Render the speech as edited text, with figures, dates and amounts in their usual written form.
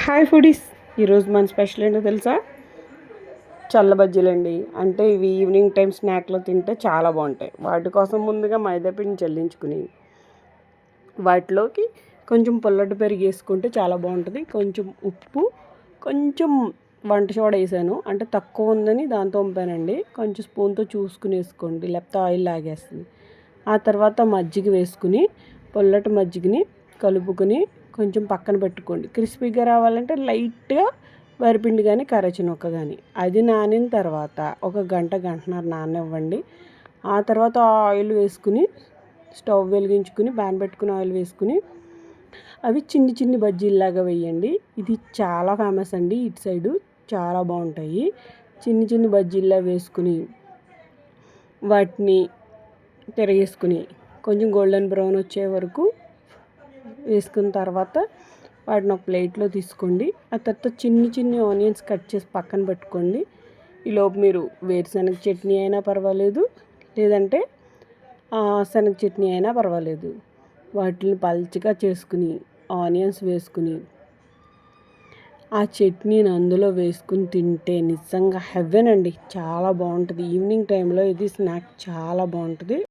Hi foodies. ఈరోజు మన special ఏంటో తెలుసా? చల్ల బజ్జీలండి. అంటే ఇవి ఈవినింగ్ టైం స్నాక్లో తింటే చాలా బాగుంటాయి. వాటి కోసం ముందుగా మైదాపిండిని చల్లించుకుని వాటిలోకి కొంచెం పుల్లటి పెరుగు వేసుకుంటే చాలా బాగుంటుంది. కొంచెం ఉప్పు, కొంచెం వంట సోడా వేసాను, అంటే తక్కువ ఉందని దాంతో వంపానండి. కొంచెం స్పూన్తో చూసుకుని వేసుకోండి, లేకపోతే ఆయిల్ లాగేస్తుంది. ఆ తర్వాత మజ్జిగ వేసుకుని పుల్లటి మజ్జిగని కలుపుకొని కొంచెం పక్కన పెట్టుకోండి. క్రిస్పీగా రావాలంటే లైట్గా వరిపిండి కానీ కరచినొక్క కానీ అది నానిన తర్వాత ఒక గంటన్నర నాననివ్వండి. ఆ తర్వాత ఆయిల్ వేసుకుని స్టవ్ వెలిగించుకుని ప్యాన్ పెట్టుకుని ఆయిల్ వేసుకుని అవి చిన్ని చిన్ని బజ్జీల్లాగా వేయండి. ఇది చాలా ఫేమస్ అండి, ఇటు సైడు చాలా బాగుంటాయి. చిన్ని చిన్ని బజ్జీల్లా వేసుకుని వాటిని తిరగేసుకుని కొంచెం గోల్డెన్ బ్రౌన్ వచ్చే వరకు వేసుకున్న తర్వాత వాటిని ఒక ప్లేట్లో తీసుకోండి. ఆ తర్వాత చిన్ని చిన్ని ఆనియన్స్ కట్ చేసి పక్కన పెట్టుకోండి. ఈలోపు మీరు వేరుశనగ చట్నీ అయినా పర్వాలేదు, లేదంటే శనగ చట్నీ అయినా పర్వాలేదు. వాటిని పల్చగా చేసుకుని ఆనియన్స్ వేసుకుని ఆ చట్నీని అందులో వేసుకుని తింటే నిజంగా హెవెన్ అండి, చాలా బాగుంటుంది. ఈవినింగ్ టైంలో ఇది స్నాక్ చాలా బాగుంటుంది.